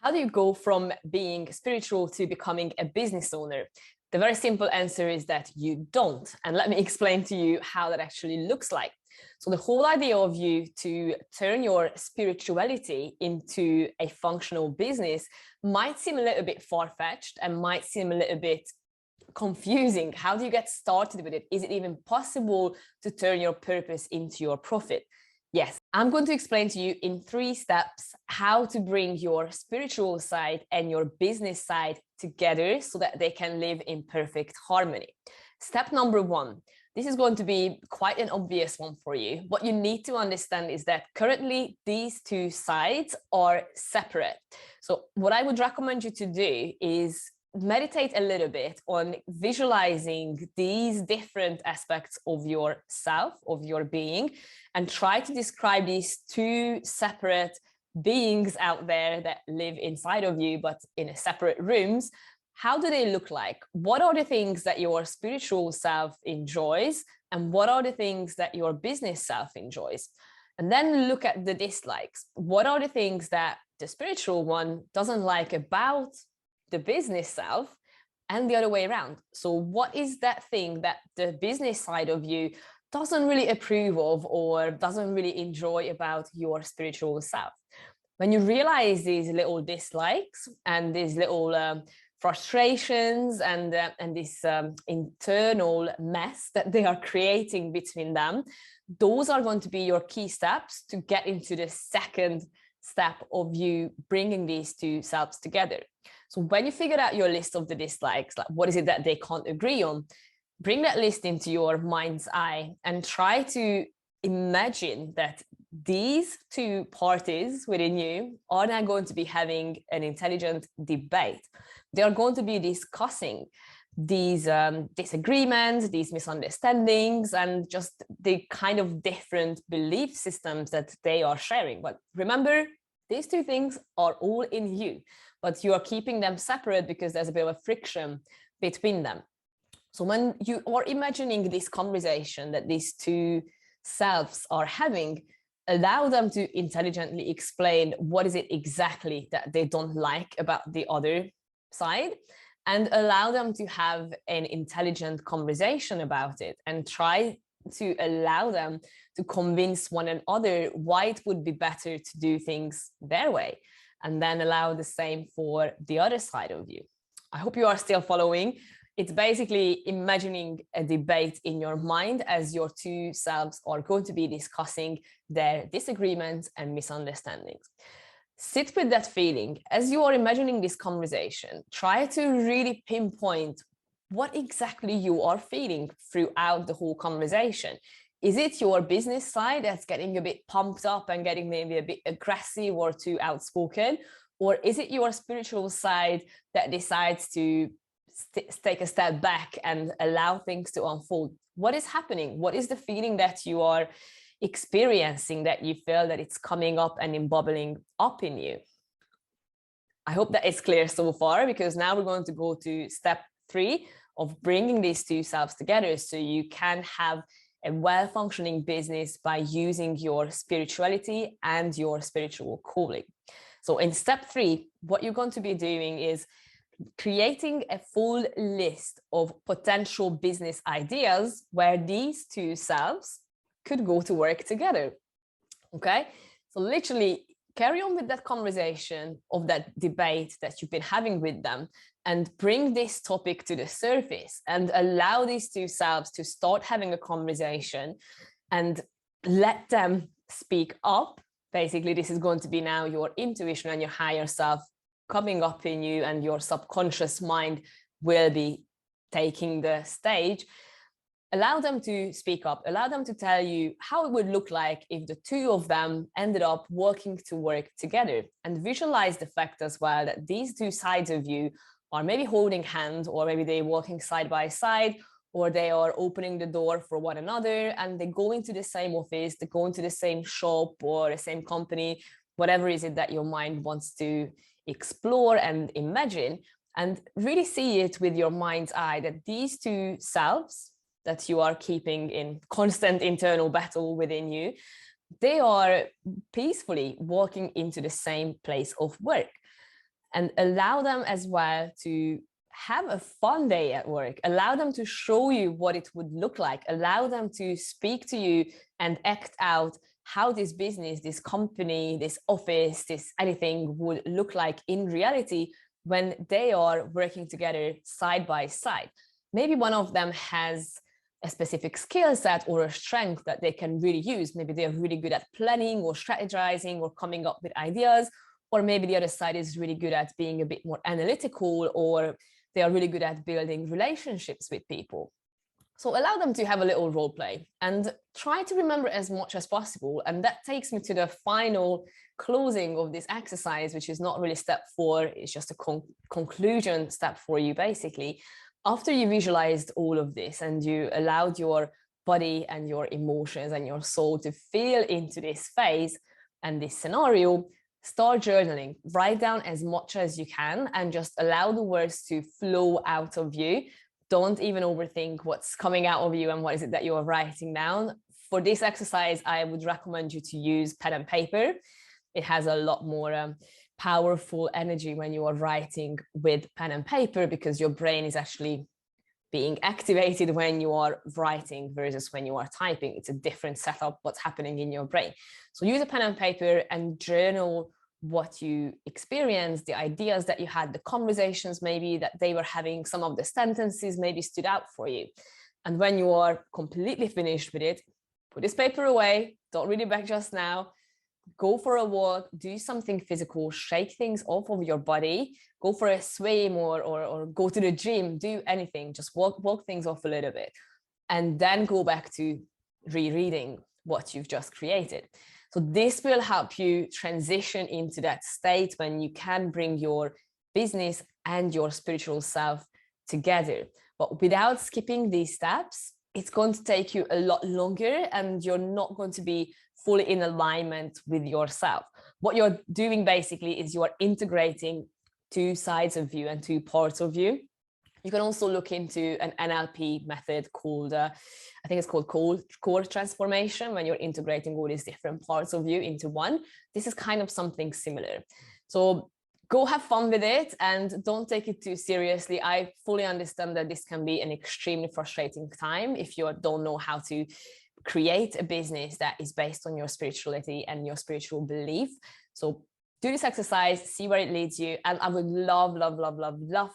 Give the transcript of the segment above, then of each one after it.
How do you go from being spiritual to becoming a business owner? The very simple answer is that you don't. And let me explain to you how that actually looks like. So the whole idea of you to turn your spirituality into a functional business might seem a little bit far-fetched and might seem a little bit confusing. How do you get started with it? Is it even possible to turn your purpose into your profit? Yes, I'm going to explain to you in 3 steps how to bring your spiritual side and your business side together so that they can live in perfect harmony. Step number 1. This is going to be quite an obvious one for you. What you need to understand is that currently these 2 sides are separate. So what I would recommend you to do is meditate a little bit on visualizing these different aspects of yourself, of your being, and try to describe these 2 separate beings out there that live inside of you, but in separate rooms. How do they look like? What are the things that your spiritual self enjoys? And what are the things that your business self enjoys? And then look at the dislikes. What are the things that the spiritual one doesn't like about the business self, and the other way around? So what is that thing that the business side of you doesn't really approve of or doesn't really enjoy about your spiritual self? When you realize these little dislikes and these little frustrations and this internal mess that they are creating between them, those are going to be your key steps to get into the second step of you bringing these 2 selves together. So when you figure out your list of the dislikes, like what is it that they can't agree on, bring that list into your mind's eye and try to imagine that these 2 parties within you are now going to be having an intelligent debate. They are going to be discussing these disagreements, these misunderstandings, and just the kind of different belief systems that they are sharing. But remember, these 2 things are all in you, but you are keeping them separate because there's a bit of a friction between them. So when you are imagining this conversation that these 2 selves are having, allow them to intelligently explain what is it exactly that they don't like about the other side, and allow them to have an intelligent conversation about it, and try to allow them to convince one another why it would be better to do things their way, and then allow the same for the other side of you. I hope you are still following. It's basically imagining a debate in your mind as your 2 selves are going to be discussing their disagreements and misunderstandings. Sit with that feeling. As you are imagining this conversation, try to really pinpoint what exactly you are feeling throughout the whole conversation. Is it your business side that's getting a bit pumped up and getting maybe a bit aggressive or too outspoken? Or is it your spiritual side that decides to take a step back and allow things to unfold? What is happening? What is the feeling that you are experiencing, that you feel that it's coming up and bubbling up in you? I hope that it's clear so far, because now we're going to go to step 3 of bringing these 2 selves together so you can have a well-functioning business by using your spirituality and your spiritual calling. So in step 3, what you're going to be doing is creating a full list of potential business ideas where these 2 selves could go to work together. Okay, so literally carry on with that conversation of that debate that you've been having with them, and bring this topic to the surface and allow these 2 selves to start having a conversation and let them speak up. Basically, this is going to be now your intuition and your higher self coming up in you, and your subconscious mind will be taking the stage. Allow them to speak up, allow them to tell you how it would look like if the 2 of them ended up working to work together, and visualize the fact as well that these 2 sides of you are maybe holding hands, or maybe they're walking side by side, or they are opening the door for one another, and they go into the same office, they go into the same shop or the same company, whatever is it that your mind wants to explore and imagine, and really see it with your mind's eye that these 2 selves that you are keeping in constant internal battle within you, they are peacefully walking into the same place of work. and allow them as well to have a fun day at work. Allow them to show you what it would look like. Allow them to speak to you and act out how this business, this company, this office, this anything would look like in reality when they are working together side by side. Maybe one of them has a specific skill set or a strength that they can really use. Maybe they're really good at planning or strategizing or coming up with ideas, or maybe the other side is really good at being a bit more analytical, or they are really good at building relationships with people. So allow them to have a little role play and try to remember as much as possible. And that takes me to the final closing of this exercise, which is not really step 4, it's just a conclusion step for you basically. After you visualized all of this and you allowed your body and your emotions and your soul to feel into this phase and this scenario, start journaling. Write down as much as you can and just allow the words to flow out of you. Don't even overthink what's coming out of you and what is it that you are writing down. For this exercise, I would recommend you to use pen and paper. It has a lot more powerful energy when you are writing with pen and paper, because your brain is actually being activated when you are writing versus when you are typing. It's a different setup, what's happening in your brain. So use a pen and paper and journal what you experienced, the ideas that you had, the conversations maybe that they were having, some of the sentences maybe stood out for you. And when you are completely finished with it, put this paper away, don't read it back just now, go for a walk, do something physical, shake things off of your body, go for a swim or go to the gym, do anything, just walk things off a little bit, and then go back to rereading what you've just created. So this will help you transition into that state when you can bring your business and your spiritual self together. But without skipping these steps, it's going to take you a lot longer and you're not going to be fully in alignment with yourself. What you're doing basically is you are integrating 2 sides of you and 2 parts of you. You can also look into an NLP method called, I think it's called core transformation, when you're integrating all these different parts of you into one. This is kind of something similar. So go have fun with it and don't take it too seriously. I fully understand that this can be an extremely frustrating time if you don't know how to create a business that is based on your spirituality and your spiritual belief. So do this exercise, see where it leads you. And I would love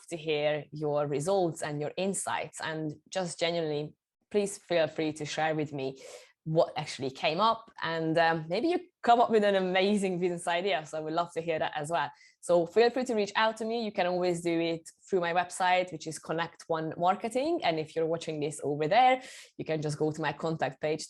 to hear your results and your insights. And just genuinely, please feel free to share with me what actually came up. And maybe you come up with an amazing business idea. So I would love to hear that as well. So feel free to reach out to me. You can always do it through my website, which is Connect One Marketing. And if you're watching this over there, you can just go to my contact page